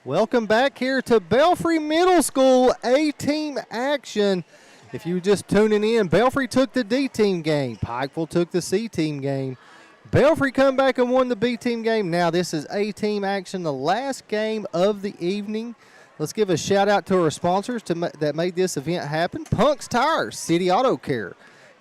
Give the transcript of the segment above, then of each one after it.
Welcome back here to Belfry Middle School A-team action. If you were just tuning in, Belfry took the D-team game. Pikeville took the C-team game. Belfry come back and won the B-team game. Now this is A-team action, the last game of the evening. Let's give a shout-out to our sponsors that made this event happen. Punk's Tires, City Auto Care,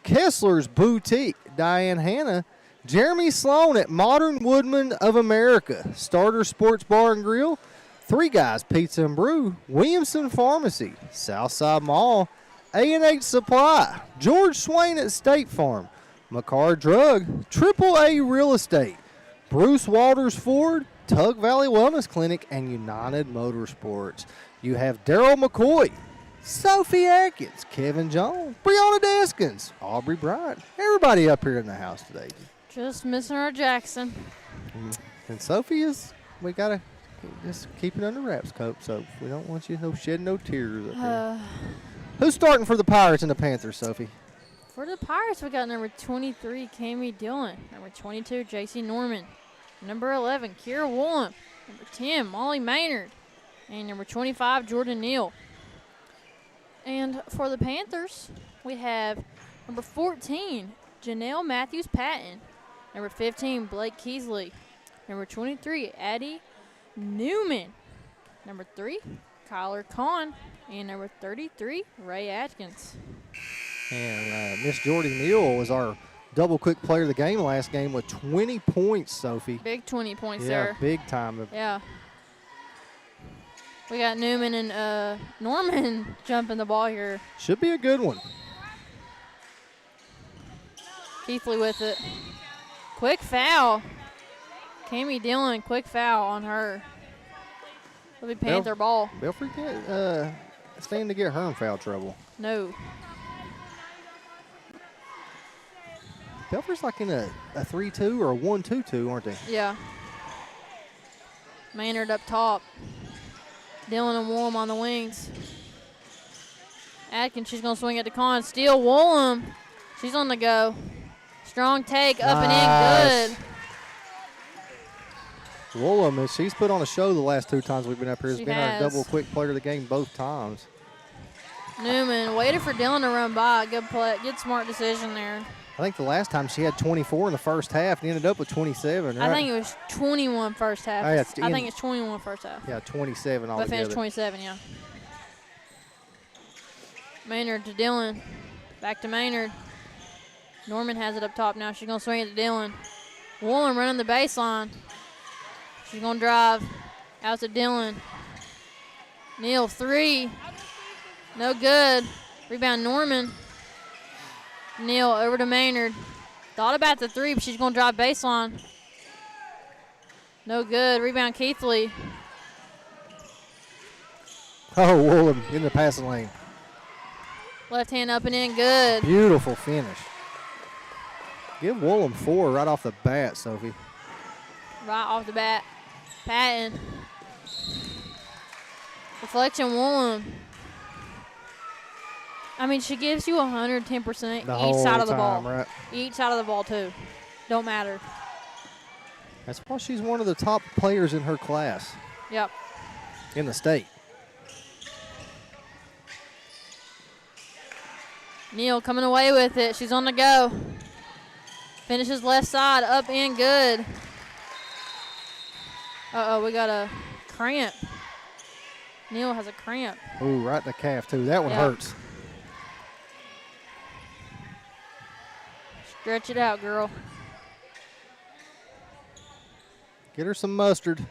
Kessler's Boutique, Diane Hanna, Jeremy Sloan at Modern Woodman of America, Starter Sports Bar and Grill, Three Guys Pizza and Brew, Williamson Pharmacy, Southside Mall, A&H Supply, George Swain at State Farm, McCoy Drug, AAA Real Estate, Bruce Walters Ford, Tug Valley Wellness Clinic, and United Motorsports. You have Darryl McCoy, Sophie Adkins, Kevin Jones, Brianna Deskins, Aubrey Bryant, everybody up here in the house today. Just missing our Jackson. And Sophie we got to just keep it under wraps, Cope. So we don't want you shedding no tears up here. Who's starting for the Pirates and the Panthers, Sophie? For the Pirates, we got number 23, Cammie Dillon. Number 22, J.C. Norman. Number 11, Kira Woolen. Number 10, Molly Maynard. And number 25, Jordan Neal. And for the Panthers, we have number 14, Janelle Matthews-Patton. Number 15, Blake Keesley. Number 23, Addie Newman. Number 3, Kyler Kahn. And number 33, Ray Adkins. And Miss Jordy Neal was our double quick player of the game last game with 20 points, Sophie. Big 20 points yeah, there. Big time. Yeah. We got Newman and Norman jumping the ball here. Should be a good one. Keithley with it. Quick foul. Cammie Dillon, quick foul on her. It'll be Panther ball. Belfry can't stand to get her in foul trouble. No. Belfry's like in a 3-2 or a 1-2-2, aren't they? Yeah. Maynard up top. Dillon and Woolham on the wings. Adkins, she's going to swing at the con. Steal Woolham. She's on the go. Strong take, up and in, good. Woolham, she's put on a show the last 2 times we've been up here. It's been our double quick player of the game both times. Newman waited for Dillon to run by. Good play, good smart decision there. I think the last time she had 24 in the first half and ended up with 27, right? I think it was 21 first half. Oh, yeah, I think it's 21 first half. Yeah, 27 altogether. But finished 27, yeah. Maynard to Dillon. Back to Maynard. Norman has it up top now. She's going to swing it to Dillon. Woolen running the baseline. She's going to drive out to Dillon. Neal, 3. No good. Rebound Norman. Neal over to Maynard. Thought about the 3, but she's going to drive baseline. No good. Rebound Keithley. Oh, Woolham in the passing lane. Left hand up and in, good. Beautiful finish. Give Woolham 4 right off the bat, Sophie. Right off the bat. Patton. Deflection Woolham. I mean, she gives you 110% each side of the ball. Right? Each side of the ball, too. Don't matter. That's why she's one of the top players in her class. Yep. In the state. Neal coming away with it. She's on the go. Finishes left side, up in, good. Uh-oh, we got a cramp. Neal has a cramp. Ooh, right in the calf, too. That one hurts. Stretch it out, girl. Get her some mustard.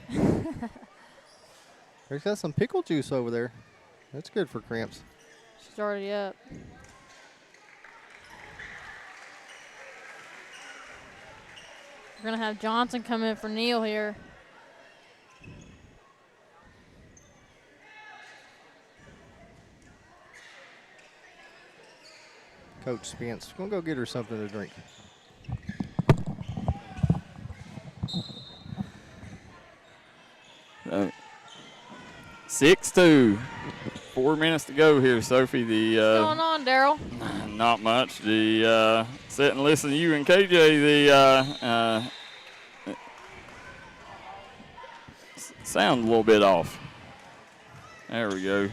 There's got some pickle juice over there. That's good for cramps. She's already up. We're going to have Johnson come in for Neal here. Coach Spence, going to go get her something to drink. Uh, 6-2. 4 minutes to go here, Sophie. What's going on, Darryl? Not much. The sit and listen to you and KJ. The sound a little bit off. There we go.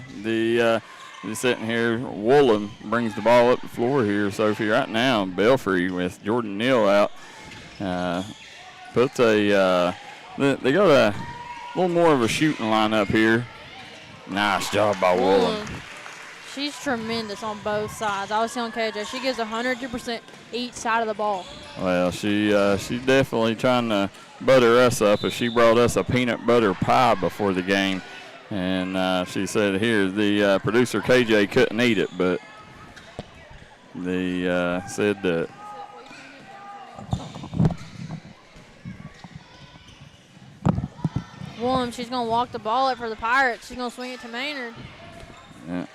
Just sitting here, Woolen brings the ball up the floor here, Sophie. Right now, Belfry with Jordan Neal out. They got a little more of a shooting lineup here. Nice job by Woolen. She's tremendous on both sides. I was telling KJ, she gives 102% each side of the ball. Well, she's definitely trying to butter us up. As she brought us a peanut butter pie before the game. And she said here the producer KJ couldn't eat it, but they said that. Woolen, she's going to walk the ball up for the Pirates. She's going to swing it to Maynard. Yeah,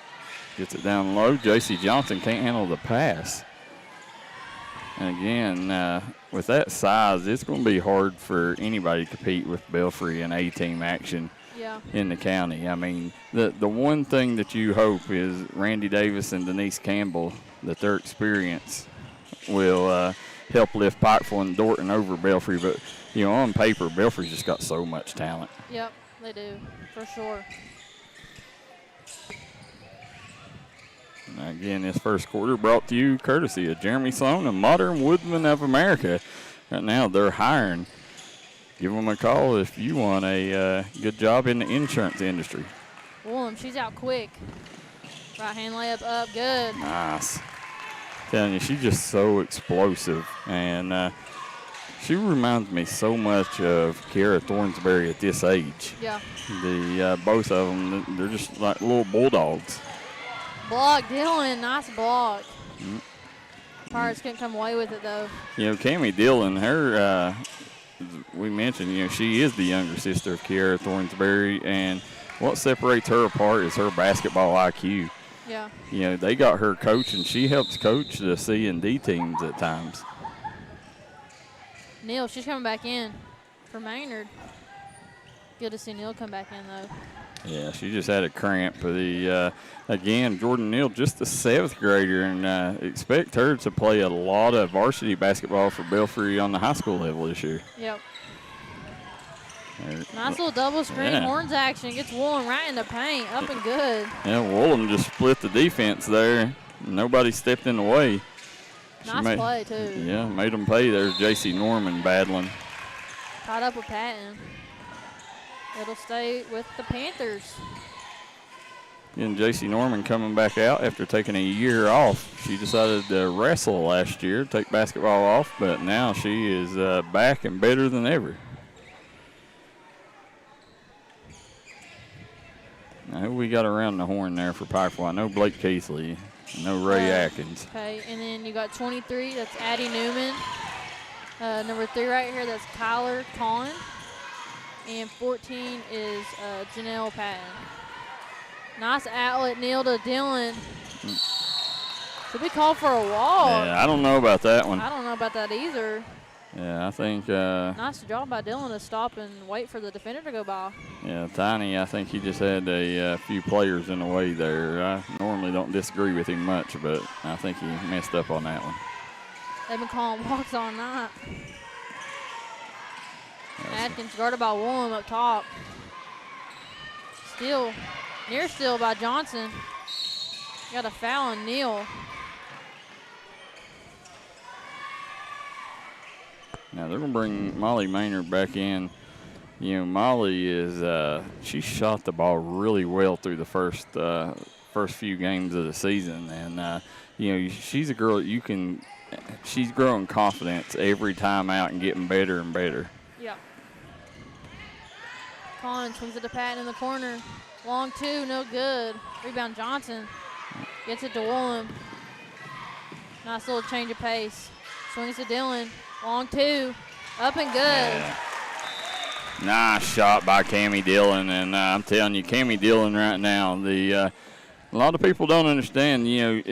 gets it down low. J.C. Johnson can't handle the pass. And again, with that size, it's going to be hard for anybody to compete with Belfry in A-team action. Yeah. In the county. I mean, the one thing that you hope is Randy Davis and Denise Campbell, that their experience will help lift Pikeville and Dorton over Belfry. But, you know, on paper, Belfry's just got so much talent. Yep, they do, for sure. And again, this first quarter brought to you courtesy of Jeremy Sloan and Modern Woodman of America. Right now, they're hiring. Give them a call if you want a good job in the insurance industry. Woolen, she's out quick. Right hand layup up, good. Nice. Telling you, she's just so explosive. And she reminds me so much of Kiara Thornsberry at this age. Yeah. Both of them, they're just like little bulldogs. Block, Dillon, nice block. Pirates couldn't come away with it, though. You know, Cammie Dillon, her, we mentioned, you know, she is the younger sister of Kiara Thornsberry, and what separates her apart is her basketball IQ. Yeah. You know, they got her coaching. She helps coach the C and D teams at times. Neal, she's coming back in for Maynard. Good to see Neal come back in, though. Yeah, she just had a cramp. Again, Jordan Neal, just a 7th grader, and expect her to play a lot of varsity basketball for Belfry on the high school level this year. Yep. Nice little double screen, horns action. Gets Woolen right in the paint, up and good. Yeah, Woolen just split the defense there. Nobody stepped in the way. Nice play, too. Yeah, made them pay. There's J.C. Norman battling. Tied up with Patton. It'll stay with the Panthers. And J.C. Norman coming back out after taking a year off. She decided to wrestle last year, take basketball off, but now she is back and better than ever. Now, who we got around the horn there for Pikeville? I know Blake Keithley. I know Ray Adkins. Okay, and then you got 23, that's Addie Newman. Number 3 right here, that's Kyler Kahn. And 14 is Janelle Patton. Nice outlet, Neal to Dillon. Should be called for a walk. Yeah, I don't know about that one. I don't know about that either. Yeah, I think. Nice job by Dillon to stop and wait for the defender to go by. Yeah, Tiny, I think he just had a few players in the way there. I normally don't disagree with him much, but I think he messed up on that one. Evan Collin walks all night. Adkins guarded by Woolen up top. Steal, near steal by Johnson. Got a foul on Neal. Now they're going to bring Molly Maynard back in. You know, Molly is she shot the ball really well through the first few games of the season, and you know, she's a girl that she's growing confidence every time out and getting better and better. Yeah. Collins swings it to Patton in the corner. Long 2, no good. Rebound Johnson. Gets it to Woolen. Nice little change of pace. Swings to Dillon. Long 2. Up and good. Yeah. Nice shot by Cammie Dillon, and I'm telling you, Cammie Dillon right now, a lot of people don't understand, you know,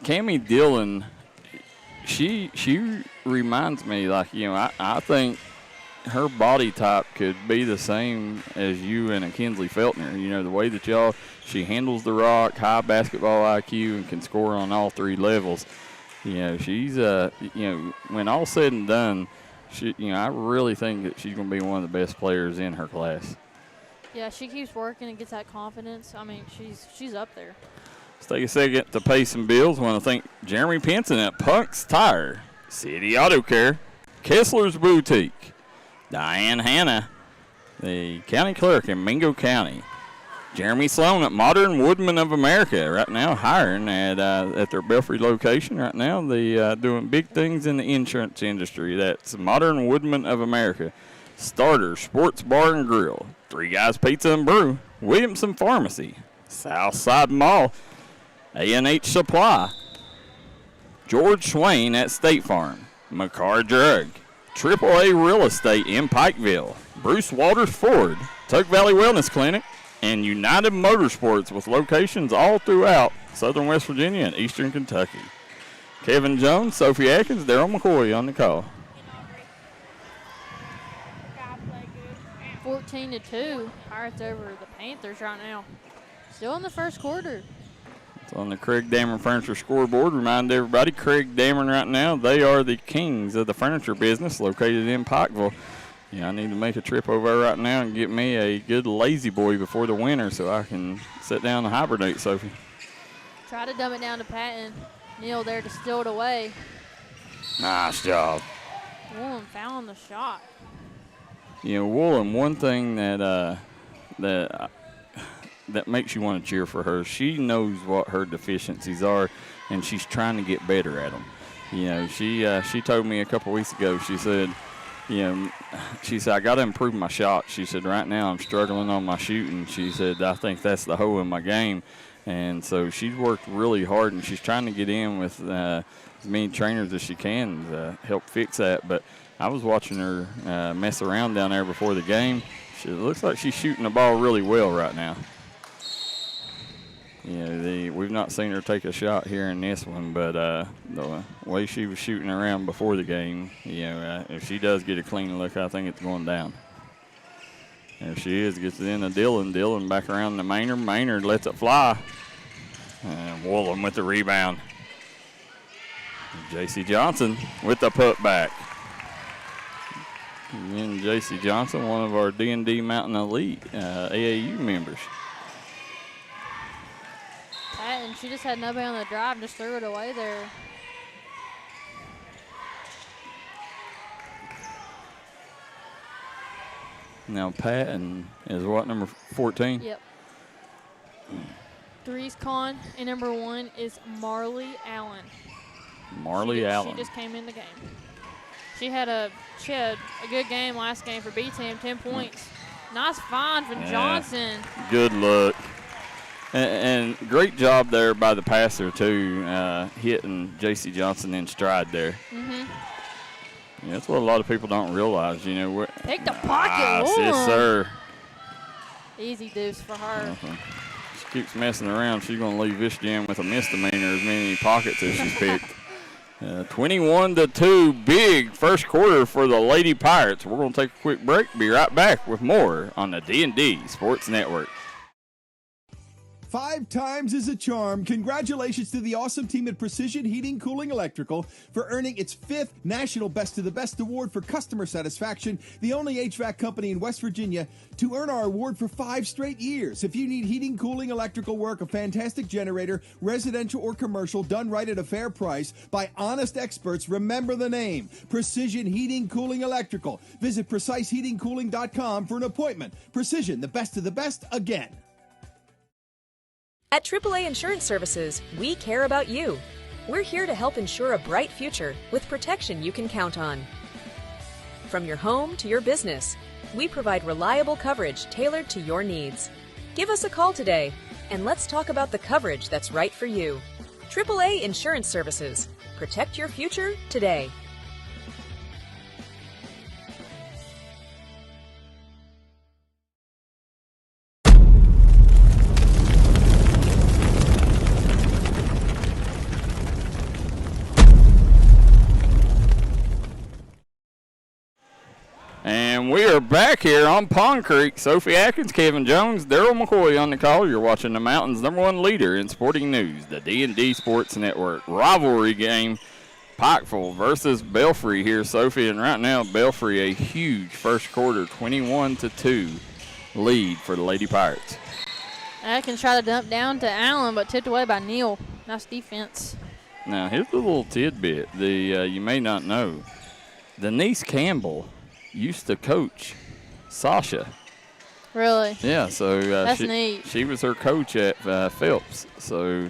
Cammie Dillon, she reminds me, like, you know, I think her body type could be the same as you and a Kinsley Feltner. You know, the way that she handles the rock, high basketball IQ, and can score on all 3 levels. You know, she's, you know, when all's said and done, I really think that she's going to be one of the best players in her class. Yeah, she keeps working and gets that confidence. I mean, she's up there. Let's take a second to pay some bills. I want to thank Jeremy Pinson at Punk's Tire, City Auto Care, Kessler's Boutique, Diane Hanna, the county clerk in Mingo County, Jeremy Sloan at Modern Woodman of America, right now hiring at their Belfry location. Right now, they doing big things in the insurance industry. That's Modern Woodman of America. Starter Sports Bar and Grill, Three Guys Pizza and Brew, Williamson Pharmacy, Southside Mall, A&H Supply, George Swain at State Farm, McCoy Drug, AAA Real Estate in Pikeville, Bruce Walters Ford, Tug Valley Wellness Clinic, and United Motorsports with locations all throughout southern West Virginia and eastern Kentucky. Kevin Jones, Sophie Adkins, Darryl McCoy on the call. 14-2, Pirates over the Panthers right now. Still in the first quarter. It's on the Craig Dameron Furniture scoreboard. Remind everybody, Craig Dameron right now, they are the kings of the furniture business located in Pikeville. Yeah, I need to make a trip over there right now and get me a good lazy boy before the winter so I can sit down and hibernate, Sophie. Try to dumb it down to Patton. Neal there to steal it away. Nice job. Woolen fouling the shot. You know, Woolen, one thing that makes you want to cheer for her, she knows what her deficiencies are, and she's trying to get better at them. You know, she told me a couple weeks ago, she said, I got to improve my shot. She said, right now I'm struggling on my shooting. She said, I think that's the hole in my game. And so she's worked really hard, and she's trying to get in with as many trainers as she can to help fix that. But I was watching her mess around down there before the game. It looks like she's shooting the ball really well right now. We've not seen her take a shot here in this one, but the way she was shooting around before the game, if she does get a clean look, I think it's going down. There she is, gets it into Dillon. Dillon back around to Maynard. Maynard lets it fly. And Woolen with the rebound. J.C. Johnson with the putback. And J.C. Johnson, one of our D&D Mountain Elite AAU members. Patton, she just had nobody on the drive, just threw it away there. Now Patton is what, number 14? Yep. Three's Con, and number 1 is Marley Allen. Marley Allen. She just came in the game. She had a good game last game for B-Team, 10 points. Nice find from Johnson. Good look. And great job there by the passer, too, hitting J.C. Johnson in stride there. Mm-hmm. Yeah, that's what a lot of people don't realize. Pick the pocket. Yes, sir. Easy deuce for her. She keeps messing around. She's going to leave this gym with a misdemeanor as many pockets as she's picked. 21-2, big first quarter for the Lady Pirates. We're going to take a quick break. Be right back with more on the D&D Sports Network. 5 times is a charm. Congratulations to the awesome team at Precision Heating, Cooling, Electrical for earning its 5th National Best of the Best Award for customer satisfaction, the only HVAC company in West Virginia to earn our award for 5 straight years. If you need heating, cooling, electrical work, a fantastic generator, residential or commercial, done right at a fair price by honest experts, remember the name, Precision Heating, Cooling, Electrical. Visit PreciseHeatingCooling.com for an appointment. Precision, the best of the best, again. At AAA Insurance Services, we care about you. We're here to help ensure a bright future with protection you can count on. From your home to your business, we provide reliable coverage tailored to your needs. Give us a call today, and let's talk about the coverage that's right for you. AAA Insurance Services. Protect your future today. And we are back here on Pond Creek. Sophie Adkins, Kevin Jones, Darryl McCoy on the call. You're watching the Mountain's #1 leader in sporting news, the D&D Sports Network. Rivalry game, Pikeville versus Belfry here, Sophie. And right now, Belfry a huge first quarter, 21-2. lead for the Lady Pirates. Adkins tried to dump down to Allen, but tipped away by Neal. Nice defense. Now, here's a little tidbit. You may not know. Denise Campbell used to coach Sasha. Really? Yeah, so That's neat. She was her coach at Phelps. So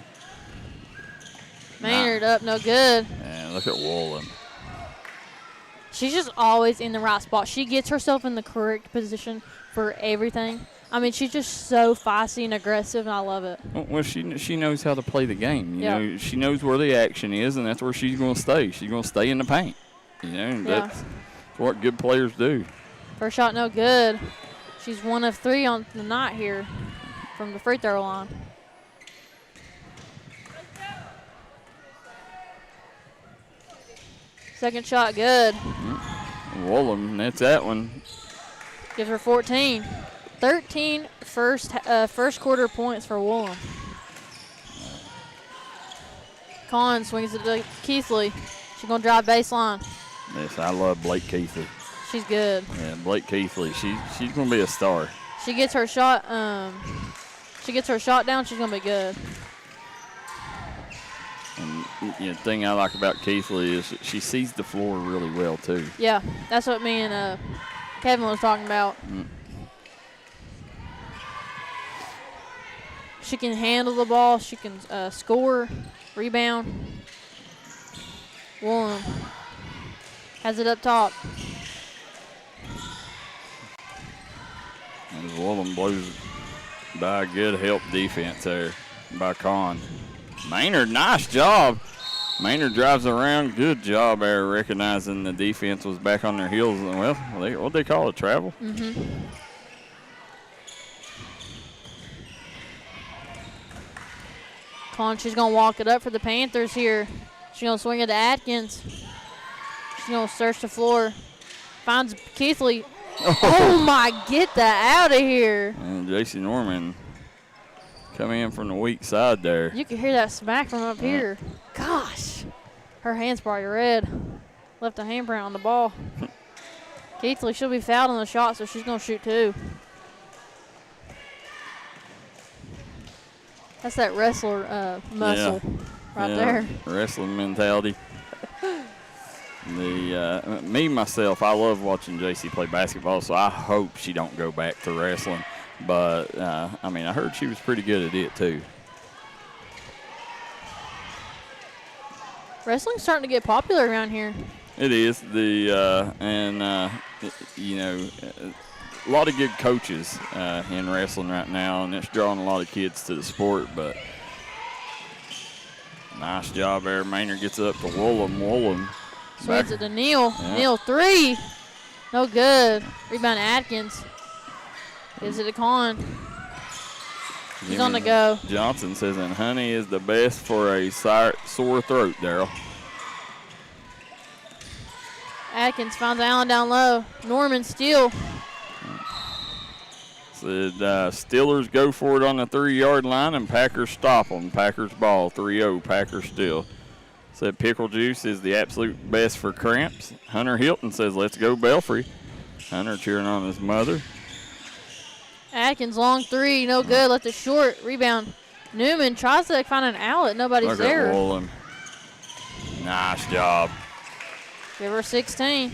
Maynard up, no good. And look at Woolen. She's just always in the right spot. She gets herself in the correct position for everything. I mean, she's just so feisty and aggressive, and I love it. Well, she knows how to play the game. You Yeah. know, she knows where the action is, and that's where she's going to stay. She's going to stay in the paint. You know, and Yeah. that's what good players do. First shot, no good. She's 1 of 3 on the night here from the free throw line. Second shot, good. Woolen, that's that one. Gives her 14. 13 first quarter points for Woolen. Collins swings it to Keithley. She's going to drive baseline. Yes, I love Blake Keithley. She's good. Yeah, Blake Keithley, she's going to be a star. She gets her shot. She gets her shot down. She's going to be good. And the thing I like about Keithley is she sees the floor really well too. Yeah, that's what me and Kevin was talking about. She can handle the ball. She can score, rebound. Woolen has it up top. And Woolen blows by a good help defense there by Kahn. Maynard, nice job. Maynard drives around. Good job there recognizing the defense was back on their heels. Well, what they call it, travel? Mm-hmm. Kahn, she's going to walk it up for the Panthers here. She's going to swing it to Adkins. She's going to search the floor. Finds Keithley. Oh, my, get that out of here. And J.C. Norman coming in from the weak side there. You can hear that smack from up here. Gosh. Her hand's probably red. Left a handprint on the ball. Keithley, she'll be fouled on the shot, so she's going to shoot 2. That's that wrestler muscle right there. Wrestling mentality. Myself, I love watching JC play basketball, so I hope she don't go back to wrestling. But, I heard she was pretty good at it, too. Wrestling's starting to get popular around here. It is. A lot of good coaches in wrestling right now, and it's drawing a lot of kids to the sport. But nice job there. Maynard gets it up to Woolen. Swings it to Neal. Yeah. Neal 3. No good. Rebound Adkins. Gives it to Kahn. He's on the go. Johnson says, and honey is the best for a sore throat, Darryl. Adkins finds Allen down low. Norman steal. Said Steelers go for it on the 3-yard line, and Packers stop them. Packers ball, 3-0, Packers still. Said Pickle Juice is the absolute best for cramps. Hunter Hilton says, let's go Belfry. Hunter cheering on his mother. Atkins, long 3, no good, left it short. Rebound. Newman tries to find an outlet, nobody's there. Look at Woolen. Nice job. Give her 16.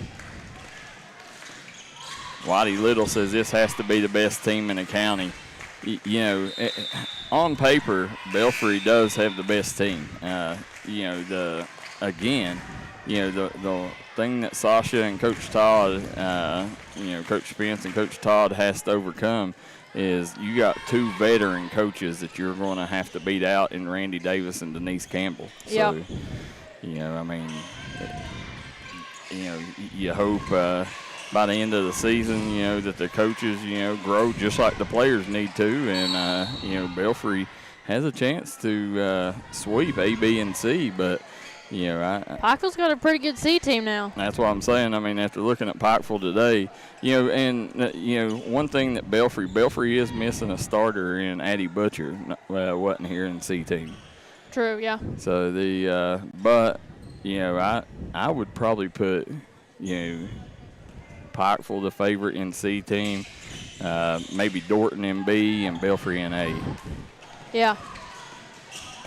Whitey Little says this has to be the best team in the county. On paper, Belfry does have the best team. The thing that Sasha and Coach Todd, Coach Spence and Coach Todd has to overcome is you got 2 veteran coaches that you're going to have to beat out in Randy Davis and Denise Campbell. Yeah. So, you hope by the end of the season, that the coaches, grow just like the players need to. And, Belfry has a chance to sweep A, B, and C. But, Pikeville's got a pretty good C team now. That's what I'm saying. After looking at Pikeville today, one thing that Belfry is missing a starter in Addie Butcher, wasn't here in C team. True, yeah. So I would probably put, Pikeville the favorite in C team. maybe Dorton in B and Belfry in A. Yeah.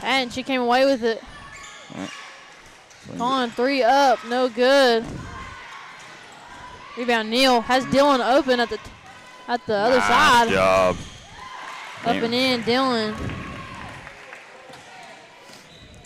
And she came away with it. On 3 up, no good. Rebound Neal has Dylan open at the other side. Nice job. Up and in, Dylan.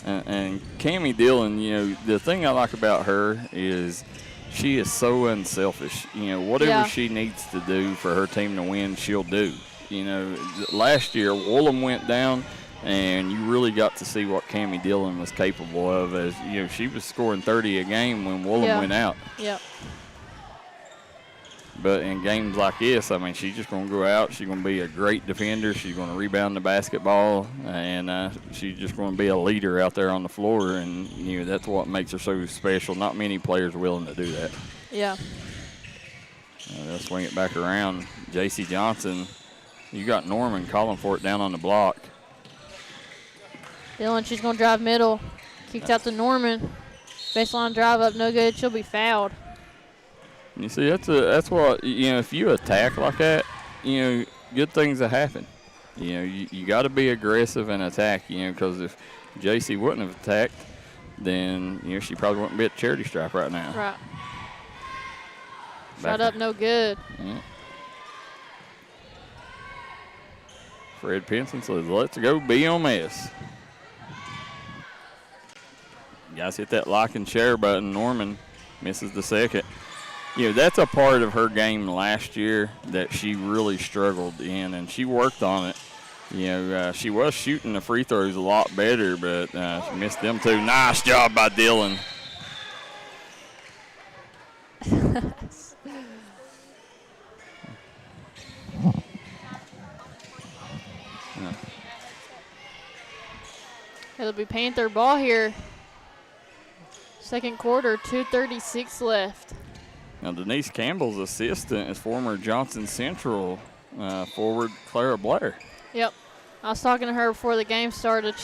And Cammie Dillon, you know, the thing I like about her is she is so unselfish. You know, whatever she needs to do for her team to win, she'll do. You know, last year, Woolham went down, and you really got to see what Cammie Dillon was capable of. As you know, she was scoring 30 a game when Woolham went out. Yep. But in games like this, I mean, she's just going to go out. She's going to be a great defender. She's going to rebound the basketball, and she's just going to be a leader out there on the floor. And, you know, that's what makes her so special. Not many players are willing to do that. Yeah. They'll swing it back around. J.C. Johnson, you got Norman calling for it down on the block. Dylan, she's going to drive middle. Kicked out to Norman. Baseline drive up, no good. She'll be fouled. You see, that's what, you know, if you attack like that, you know, good things will happen. You know, you got to be aggressive and attack, you know, because if JC wouldn't have attacked, then, you know, she probably wouldn't be at charity stripe right now. Right. Shot up, no good. Yeah. Fred Pinson says, let's go BMS. You guys hit that like and share button. Norman misses the second. You know, that's a part of her game last year that she really struggled in, and she worked on it. You know, she was shooting the free throws a lot better, but she missed them too. Nice job by Dylan. It'll be Panther ball here. Second quarter, 2:36 left. Now, Denise Campbell's assistant is former Johnson Central forward Clara Blair. Yep. I was talking to her before the game started.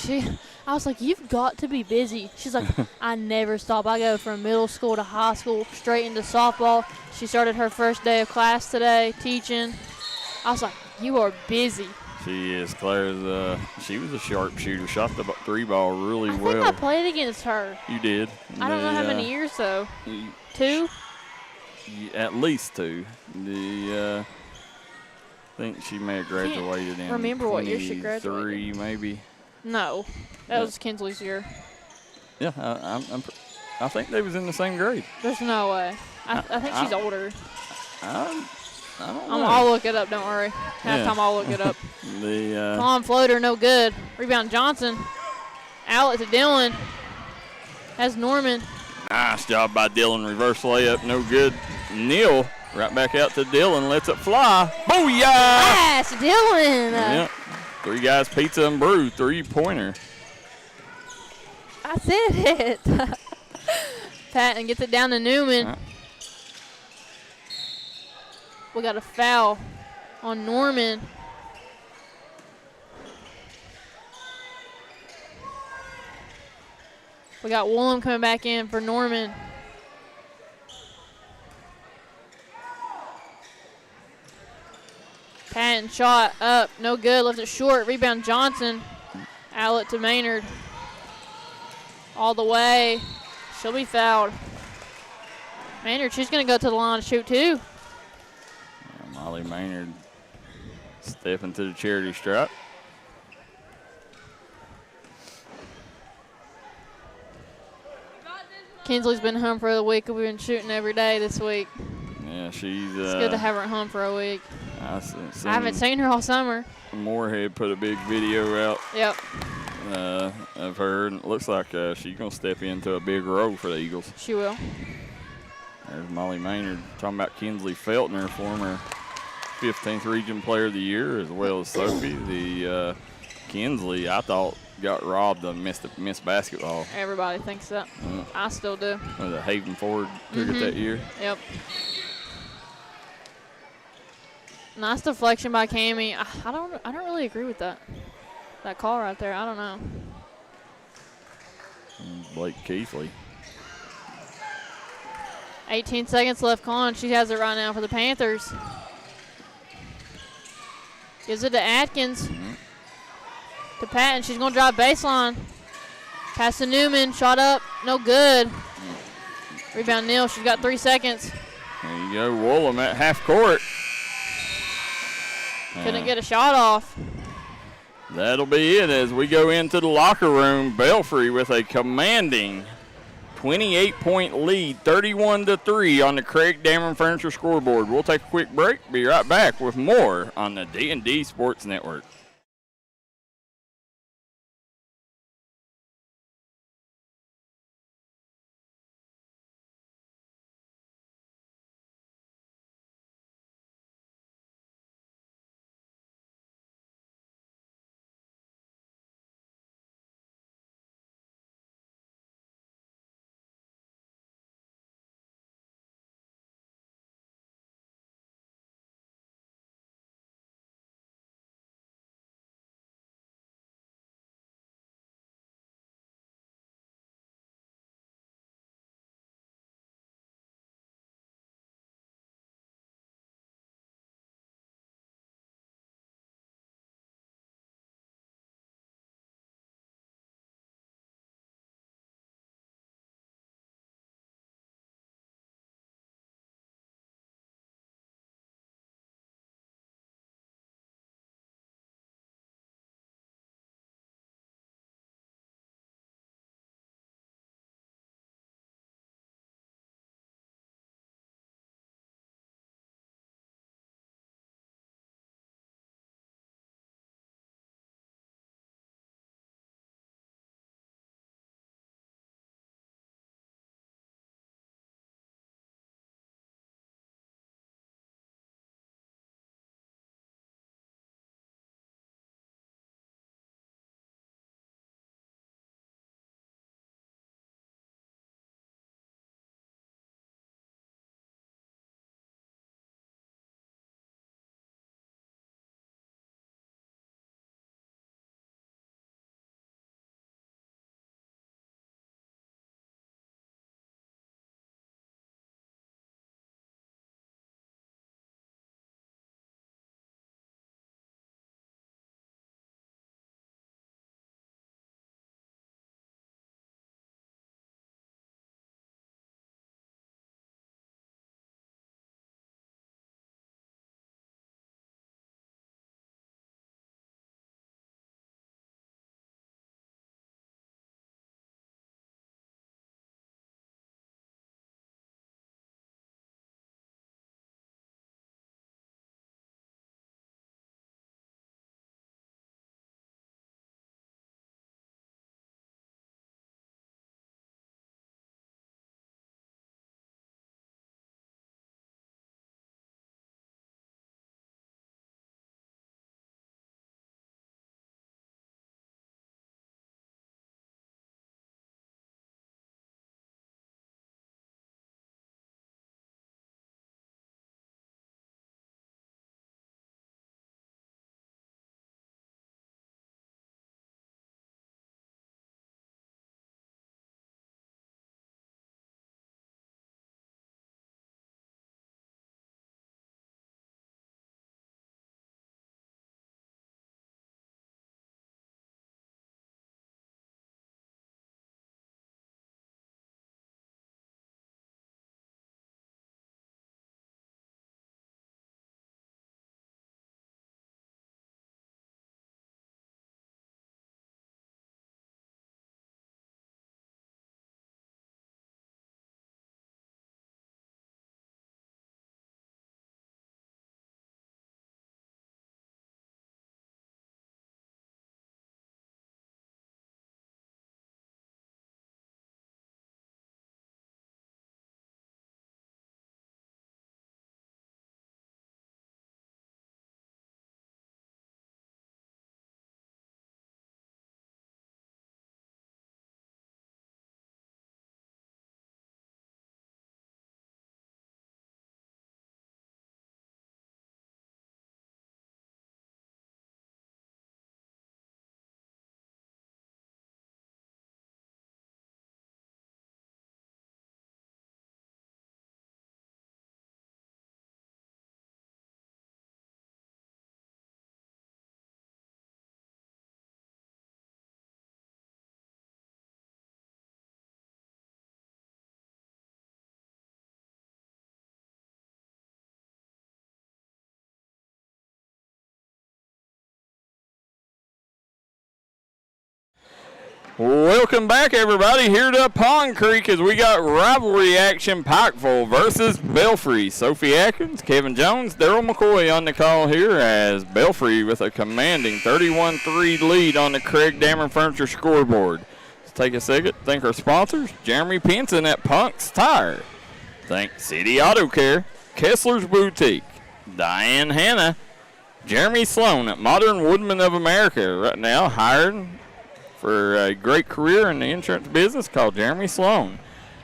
I was like, you've got to be busy. She's like, I never stop. I go from middle school to high school, straight into softball. She started her first day of class today, teaching. I was like, you are busy. She is. Claire's, she was a sharpshooter, shot the 3 ball really well. I think I played against her. You did. I don't know how many years, though. 2? At least 2. I think she may have graduated in remember what year she graduated. 3 maybe. No, that was Kinsley's year. Yeah, I think they was in the same grade. There's no way. I think she's older. I don't know. I'll look it up. Don't worry. Halftime, I'll look it up. The Palm floater, no good. Rebound Johnson. Outlet to Dylan. Has Norman. Nice job by Dylan. Reverse layup, no good. Neal right back out to Dylan. Lets it fly. Booyah! Yes, Dylan. Yep. 3 guys, pizza and brew. 3-pointer. I said it. Patton gets it down to Newman. We got a foul on Norman. We got Woolham coming back in for Norman. Patton shot up, no good, left it short. Rebound Johnson. Outlet to Maynard. All the way. She'll be fouled. Maynard, she's going to go to the line to shoot too. Molly Maynard stepping to the charity stripe. Kinsley's been home for the week. We've been shooting every day this week. Yeah, she's. It's good to have her at home for a week. I haven't seen her all summer. Moorhead put a big video out. Yep. Of her, and it looks like she's gonna step into a big role for the Eagles. She will. There's Molly Maynard talking about Kinsley Feltner, former 15th Region Player of the Year, as well as Sophie. The Kinsley, I thought, got robbed of missed basketball. Everybody thinks that. I still do. The Haven Ford took it that year. Yep. Nice deflection by Cammie. I don't really agree with that. That call right there. I don't know. Blake Keithley. 18 seconds left on. She has it right now for the Panthers. Gives it to Adkins. To Patton. She's going to drive baseline. Pass to Newman. Shot up. No good. Rebound Neal. She's got 3 seconds. There you go. Woolham at half court. Couldn't get a shot off. That'll be it as we go into the locker room. Belfry with a commanding 28-point lead, 31-3 on the Craig Dameron Furniture scoreboard. We'll take a quick break. Be right back with more on the D&D Sports Network. Welcome back, everybody, here to Pond Creek as we got rivalry action, Pikeville versus Belfry. Sophie Adkins, Kevin Jones, Darryl McCoy on the call here as Belfry with a commanding 31-3 lead on the Craig Dameron Furniture scoreboard. Let's take a second. Thank our sponsors, Jeremy Pinson at Punk's Tire. Thank City Auto Care, Kessler's Boutique, Diane Hanna, Jeremy Sloan at Modern Woodman of America. Right now hiring for a great career in the insurance business called Jeremy Sloan.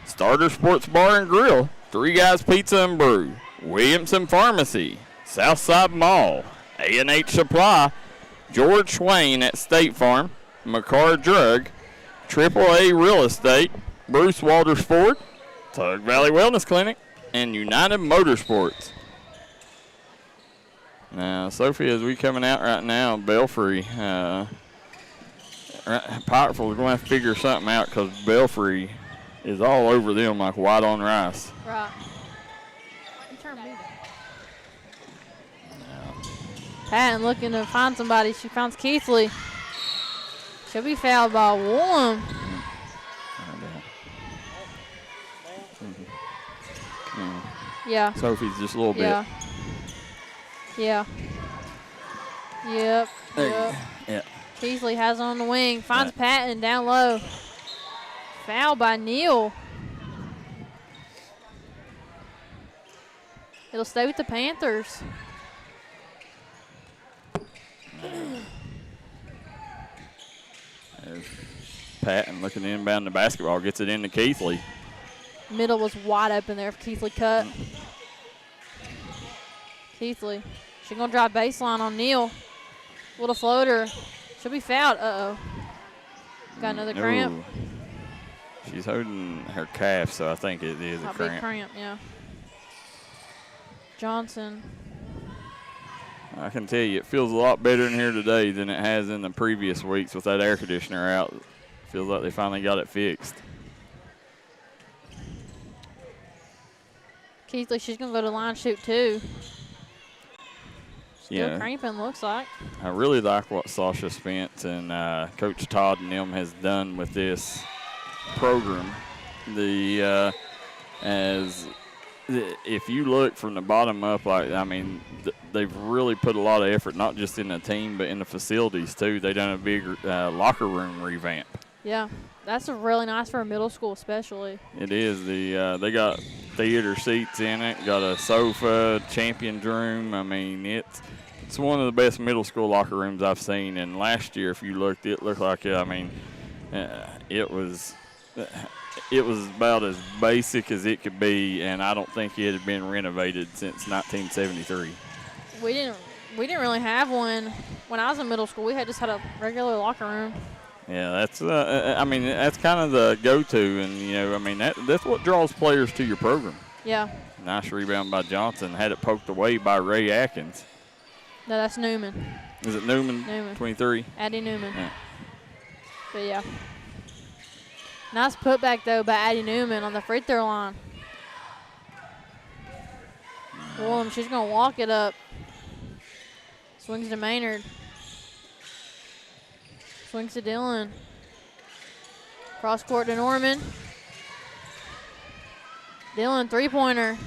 Starter Sports Bar and Grill, Three Guys Pizza and Brew, Williamson Pharmacy, Southside Mall, A&H Supply, George Swain at State Farm, McCoy Drug, AAA Real Estate, Bruce Walters Ford, Tug Valley Wellness Clinic, and United Motorsports. Now, Sophie, as we coming out right now, Belfry, Pikeville is going to have to figure something out because Belfry is all over them like white on rice. Right. Patton looking to find somebody. She finds Keithley. She'll be fouled by Woolham. Yeah. Sophie's just a little bit. Yeah. Yep. Yeah. Keithley has on the wing. Finds Patton down low. Foul by Neal. It'll stay with the Panthers. There's Patton looking to inbound the basketball. Gets it into Keithley. Middle was wide open there for Keithley cut. Keithley. She's going to drive baseline on Neal. Little floater. She'll be fouled. Uh-oh. Got another cramp. She's holding her calf, so I think it is a cramp. Big cramp, yeah. Johnson. I can tell you, it feels a lot better in here today than it has in the previous weeks with that air conditioner out. Feels like they finally got it fixed. Keithley, she's going to go to line shoot too. Still cramping, looks like. I really like what Sasha Spence and Coach Todd and them has done with this program. If you look from the bottom up, they've really put a lot of effort, not just in the team, but in the facilities too. They've done a big locker room revamp. Yeah, that's really nice for a middle school, especially. It is. They got theater seats in it, got a sofa, champion's room. I mean, it's one of the best middle school locker rooms I've seen. And last year, if you looked, it looked like it was about as basic as it could be, and I don't think it had been renovated since 1973. We didn't really have one when I was in middle school. We just had a regular locker room. Yeah, that's that's kind of the go-to, and that's what draws players to your program. Yeah. Nice rebound by Johnson. Had it poked away by Ray Adkins. No, that's Newman. Is it Newman? 23. Addie Newman. Yeah. But yeah. Nice putback though by Addie Newman on the free throw line. Woolham, she's gonna walk it up. Swings to Maynard. Swings to Dillon. Cross court to Norman. Dillon, three-pointer.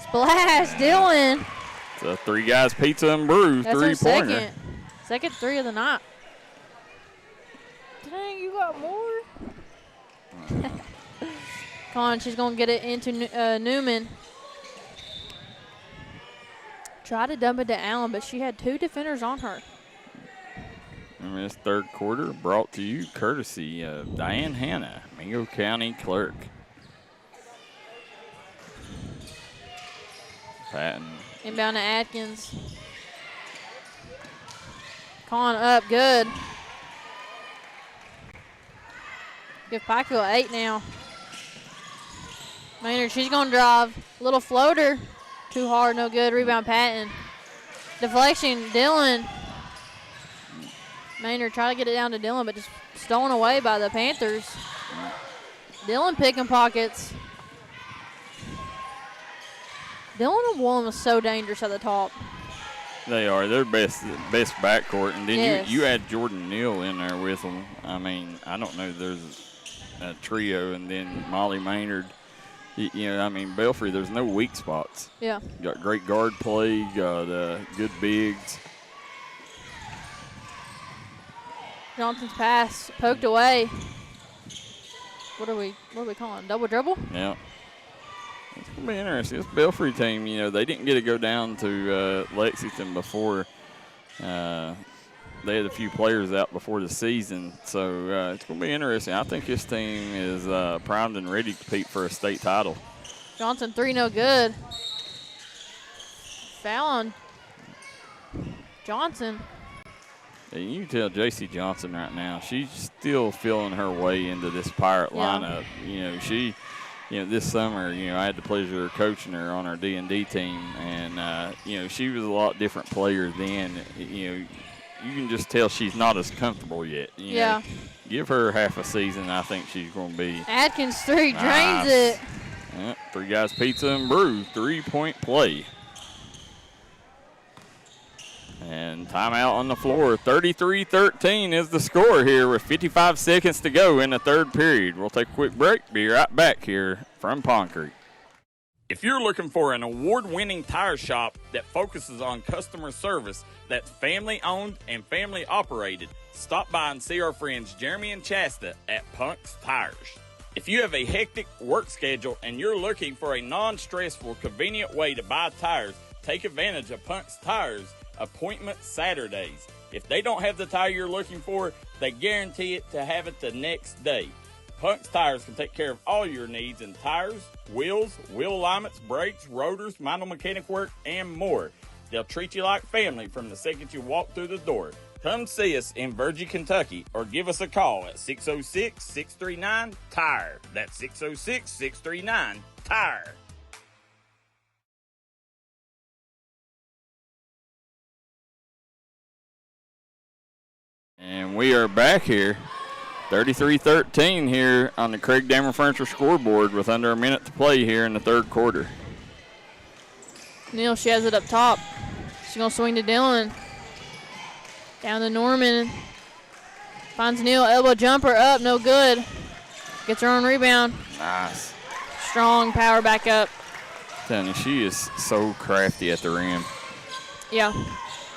Splash, Dillon. It's a Three Guys Pizza and Brew three-pointer. Second three of the night. Dang, you got more? Come on, she's going to get it into Newman. Try to dump it to Allen, but she had two defenders on her. This third quarter brought to you courtesy of Diane Hanna, Mingo County Clerk. Patton. Inbound to Adkins. Con up, good. Give Pikeville 8 now. Maynard, she's going to drive. Little floater. Too hard, no good. Rebound, Patton. Deflection, Dillon. Maynard tried to get it down to Dillon, but just stolen away by the Panthers. Dillon picking pockets. Dillon and Woolham was so dangerous at the top. They are. They're best backcourt. And then Yes. you add Jordan Neal in there with them. I mean, I don't know. There's a trio, and then Molly Maynard. I mean, Belfry, there's no weak spots. Yeah. Got great guard play, got good bigs. Johnson's pass poked away. What are we calling? Double dribble? Yeah. It's going to be interesting. This Belfry team, they didn't get to go down to Lexington before. They had a few players out before the season, so it's going to be interesting. I think this team is primed and ready to compete for a state title. Johnson 3, no good. Foul on Johnson. And you can tell J.C. Johnson right now, she's still feeling her way into this Pirate lineup. She this summer, I had the pleasure of coaching her on our D&D team, and, she was a lot different player then. You can just tell she's not as comfortable yet. Yeah. Give her half a season, I think she's going to be. Adkins 3 nice. drains it. Yeah, Three Guys Pizza and Brew, 3-point play. And timeout on the floor. 33-13 is the score here with 55 seconds to go in the third period. We'll take a quick break. Be right back here from Pond Creek. If you're looking for an award-winning tire shop that focuses on customer service that's family-owned and family-operated, stop by and see our friends Jeremy and Chasta at Punk's Tires. If you have a hectic work schedule and you're looking for a non-stressful, convenient way to buy tires, take advantage of Punk's Tires Appointment Saturdays. If they don't have the tire you're looking for, they guarantee it to have it the next day. Punk's Tires can take care of all your needs in tires, wheels, wheel alignments, brakes, rotors, minor mechanic work, and more. They'll treat you like family from the second you walk through the door. Come see us in Virgie, Kentucky, or give us a call at 606-639-TIRE. That's 606-639-TIRE. And we are back here. 33-13 here on the Craig Dammer Furniture scoreboard with under a minute to play here in the third quarter. Neal, she has it up top. She's going to swing to Dillon. Down to Norman. Finds Neal, elbow jumper up, no good. Gets her own rebound. Nice. Strong power back up. Telling you, she is so crafty at the rim. Yeah.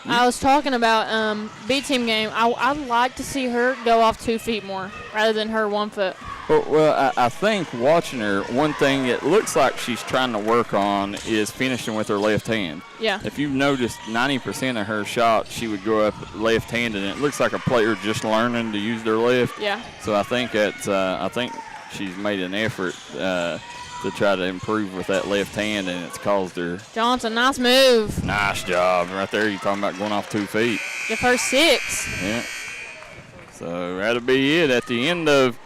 I was talking about B-team game. I'd like to see her go off 2 feet more rather than her 1 foot. Well, I think watching her, one thing it looks like she's trying to work on is finishing with her left hand. Yeah. If you've noticed, 90% of her shots, she would go up left-handed, and it looks like a player just learning to use their left. Yeah. So I think she's made an effort to try to improve with that left hand, and it's caused her. Johnson, nice move. Nice job right there. You're talking about going off 2 feet. Give her 6. Yeah. So that'll be it at the end of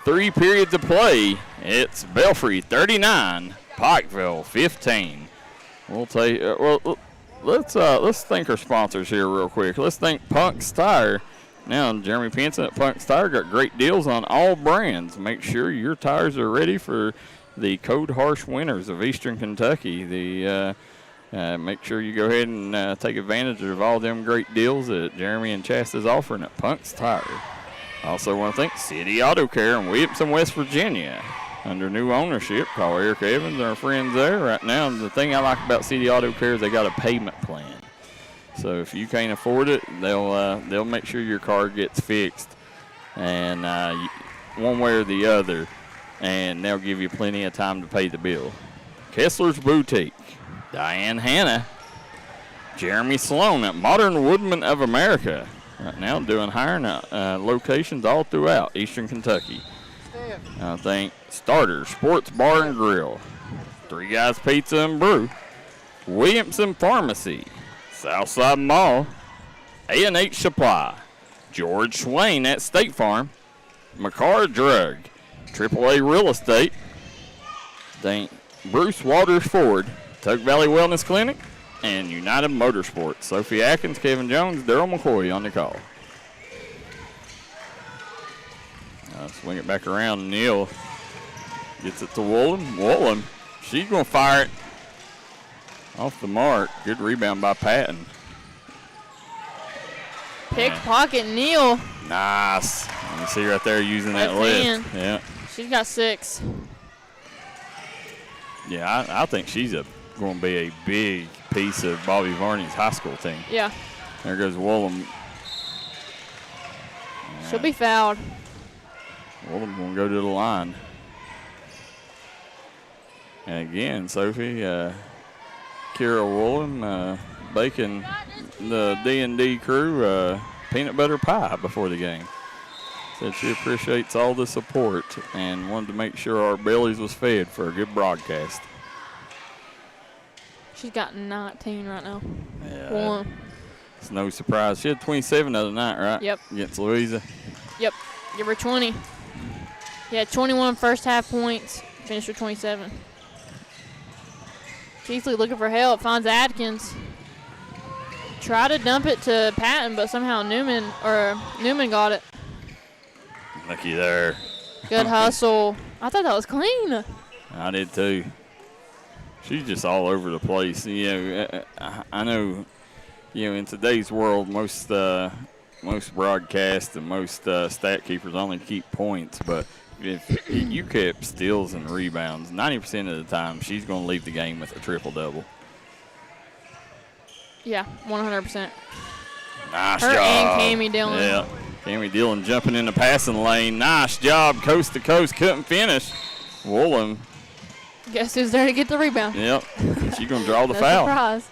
3 periods of play. It's Belfry 39, Pikeville 15. We'll take. Let's thank our sponsors here real quick. Let's thank Punk's Tire. Now, Jeremy Pinson at Punk's Tire got great deals on all brands. Make sure your tires are ready for the cold, harsh winters of Eastern Kentucky. Make sure you go ahead and take advantage of all them great deals that Jeremy and Chasta's offering at Punk's Tire. Also want to thank City Auto Care in Williamson, West Virginia. Under new ownership, call Eric Evans and our friends there. Right now, the thing I like about City Auto Care is they got a payment plan. So if you can't afford it, they'll make sure your car gets fixed, and one way or the other, and they'll give you plenty of time to pay the bill. Kessler's Boutique, Diane Hanna, Jeremy Sloan at Modern Woodman of America. Right now doing hiring locations all throughout Eastern Kentucky. I think Starter Sports Bar and Grill, Three Guys Pizza and Brew, Williamson Pharmacy, Southside Mall, A&H Supply, George Swain at State Farm, McCoy Drug, AAA Real Estate, thank Bruce Waters Ford, Tug Valley Wellness Clinic, and United Motorsports. Sophie Adkins, Kevin Jones, Darryl McCoy on the call. Swing it back around. Neal gets it to Woolen. Woolen, she's going to fire it off the mark. Good rebound by Patton. Pickpocket Neal. Nice. You see right there using that Left hand. lift. Yeah. She's got 6. Yeah, I think she's going to be a big piece of Bobby Varney's high school team. Yeah. There goes Woolham. She'll be fouled. Woolham's going to go to the line. And again, Sophie, Kira Woolham baking the D&D crew peanut butter pie before the game. Said she appreciates all the support and wanted to make sure our bellies was fed for a good broadcast. She's got 19 right now. Yeah. One. It's no surprise. She had 27 the other night, right? Yep. Against Louisa. Yep. Give her 20. Yeah, 21 first half points. Finished with 27. Keithley looking for help. Finds Adkins. Try to dump it to Patton, but somehow Newman got it. Looky there. Good hustle. I thought that was clean. I did too. She's just all over the place. I know, in today's world, most broadcasts and most stat keepers only keep points, but if you kept steals and rebounds, 90% of the time, she's going to leave the game with a triple-double. Yeah, 100%. Nice Her job. and Cammie Dillon. Yeah, Cammie Dillon jumping in the passing lane. Nice job, coast to coast. Couldn't finish. Woolham. Guess who's there to get the rebound? Yep. She's going to draw the No foul. surprise.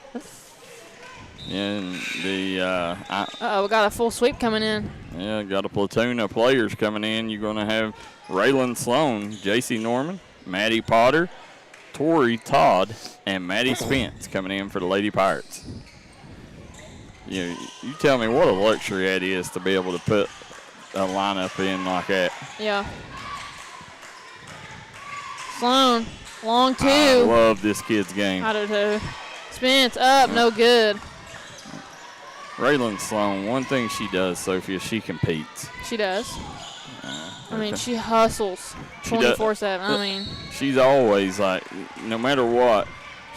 And we got a full sweep coming in. Yeah, got a platoon of players coming in. You're going to have Raylan Sloan, J.C. Norman, Maddie Potter, Tori Todd, and Maddie Spence coming in for the Lady Pirates. You tell me what a luxury that is to be able to put a lineup in like that. Yeah. Sloan, long 2. I love this kid's game. I do too. Spence up, no good. Raylan Sloan, one thing she does, Sophie, is she competes. She does. She hustles 24/7. She's always like, no matter what,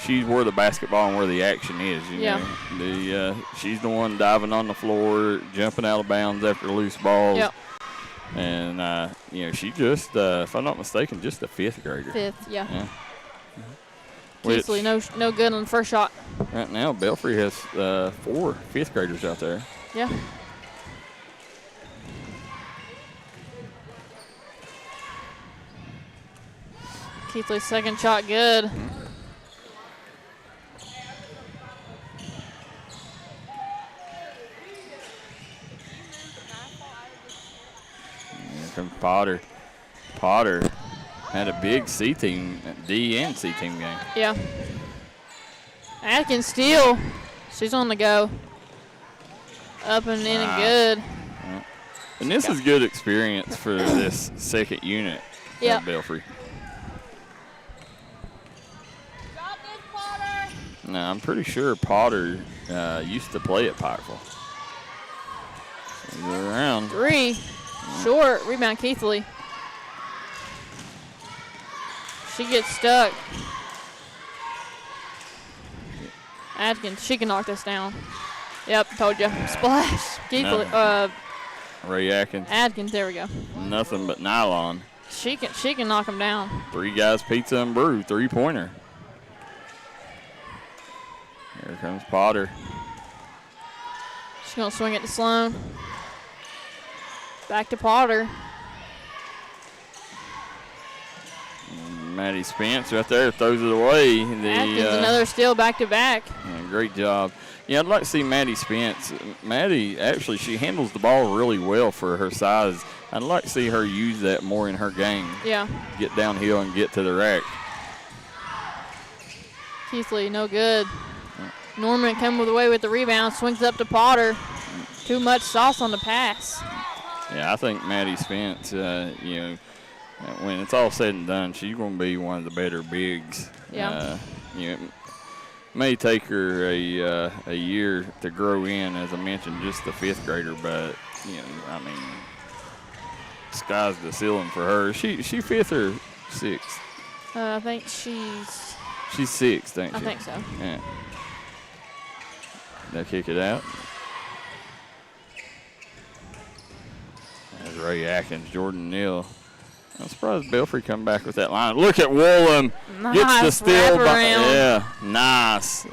she's where the basketball and where the action is. You know? She's the one diving on the floor, jumping out of bounds after loose balls. Yep. And, she just, if I'm not mistaken, just a 5th grader. 5th, yeah. Which, no good on the first shot. Right now, Belfry has 4 5th graders out there. Yeah. Keithley's second shot good. Here comes Potter. Potter had a big C team, D and C team game. Yeah. Adkins steal. She's on the go. Up and in and good. Yeah. And this is good experience for this second unit at Belfry. Now, I'm pretty sure Potter used to play at Pikeville. He's around. 3. Short. Rebound, Keithley. She gets stuck. Adkins, she can knock this down. Yep, told you. Splash. Keithley. Ray Adkins. Adkins, there we go. Nothing but nylon. She can knock him down. 3 Guys Pizza and Brew, 3-pointer. Here comes Potter. She's going to swing it to Sloan. Back to Potter. Maddie Spence right there throws it away. Adkins, another steal back-to-back. Great job. Yeah, I'd like to see Maddie Spence. Maddie, actually, she handles the ball really well for her size. I'd like to see her use that more in her game. Yeah. Get downhill and get to the rack. Keithley, no good. Norman coming away with the rebound, swings up to Potter. Too much sauce on the pass. Yeah, I think Maddie Spence, when it's all said and done, she's going to be one of the better bigs. Yeah. It may take her a year to grow in, as I mentioned, just the 5th grader, but, sky's the ceiling for her. She 5th or 6th? I think she's 6th, ain't she? I think so. Yeah. They'll kick it out. There's Ray Adkins, Jordan Neal. I'm surprised Belfry come back with that line. Look at Woolham. Gets the steal. Yeah, nice.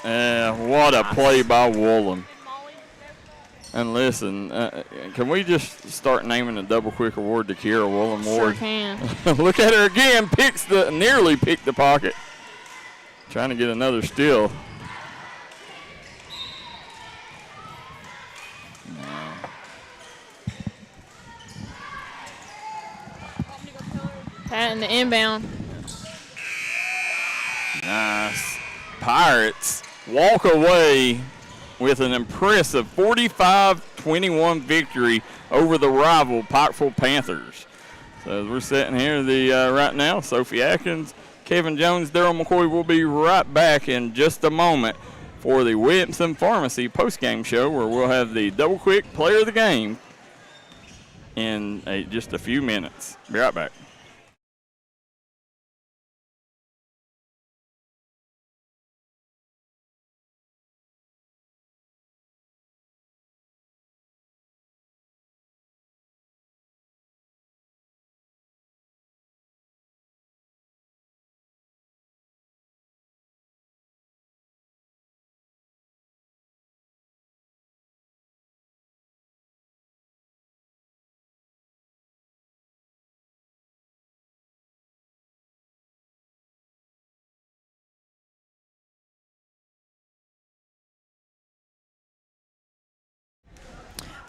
What a play by Woolham. And listen, can we just start naming a double quick award to Kira Woolham Ward? Sure can. Look at her again. Nearly picked the pocket. Trying to get another steal. Pat in the inbound. Nice. Pirates walk away with an impressive 45-21 victory over the rival Pikeville Panthers. So as we're sitting here right now, Sophie Adkins, Kevin Jones, Darryl McCoy will be right back in just a moment for the Williamson Pharmacy postgame show, where we'll have the double quick player of the game in just a few minutes. Be right back.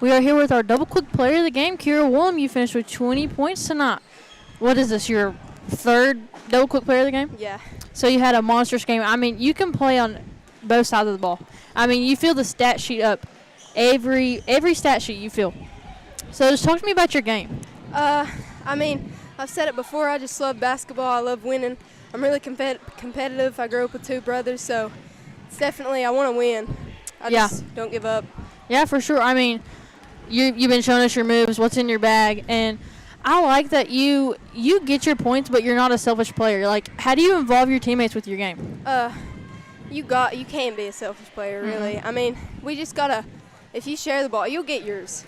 We are here with our double quick player of the game, Kira Woolham. You finished with 20 points tonight. What is this, your third double quick player of the game? Yeah. So you had a monstrous game. I mean, you can play on both sides of the ball. I mean, you fill the stat sheet up. Every stat sheet you fill. So just talk to me about your game. I mean, I've said it before. I just love basketball. I love winning. I'm really competitive. I grew up with two brothers, so it's definitely I want to win. I just don't give up. Yeah, for sure. I mean, you've been showing us your moves, what's in your bag, and I like that you get your points, but you're not a selfish player. Like, how do you involve your teammates with your game? You can be a selfish player, really. I mean, we just gotta. If you share the ball, you'll get yours.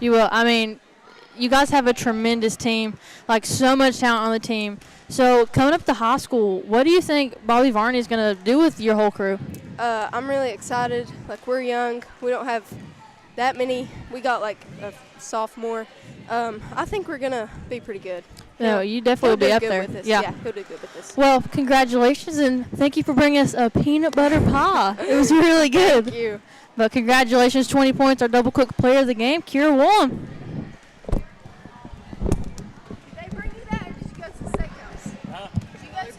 You will. I mean, you guys have a tremendous team, like so much talent on the team. So coming up to high school, what do you think Bobby Varney is going to do with your whole crew? I'm really excited. Like, we're young. We don't have that many. We got like a sophomore. I think we're going to be pretty good. No, you definitely will be up there. Yeah, he'll do good with this. Well, congratulations, and thank you for bringing us a peanut butter pie. It was really good. Thank you. But congratulations, 20 points, our double quick player of the game, Kira Woolham. Did they bring you that, or did you go to the steakhouse? Huh? Did you go to the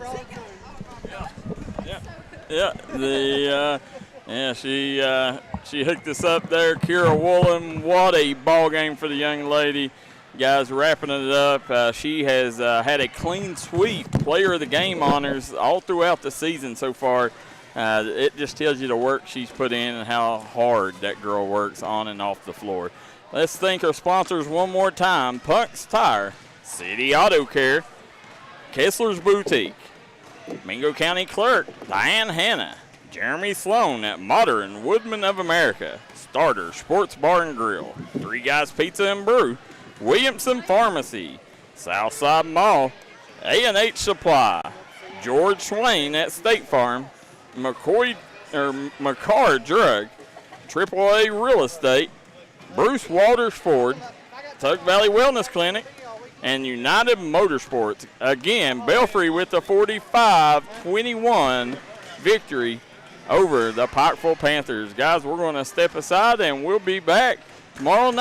steakhouse? She hooked us up there. Kira Woolham, what a ball game for the young lady. Guys, wrapping it up, she has had a clean sweep player of the game honors all throughout the season so far. It just tells you the work she's put in and how hard that girl works on and off the floor. Let's thank our sponsors one more time: Punk's Tire, City Auto Care, Kessler's Boutique, Mingo County Clerk Diane Hanna, Jeremy Sloan at Modern Woodman of America, Starter Sports Bar and Grill, Three Guys Pizza and Brew, Williamson Pharmacy, Southside Mall, A&H Supply, George Swain at State Farm, McCoy McCar Drug, AAA Real Estate, Bruce Walters Ford, Tug Valley Wellness Clinic, and United Motorsports. Again, Belfry with the 45-21 victory over the Pikeville Panthers. Guys, we're going to step aside, and we'll be back tomorrow night.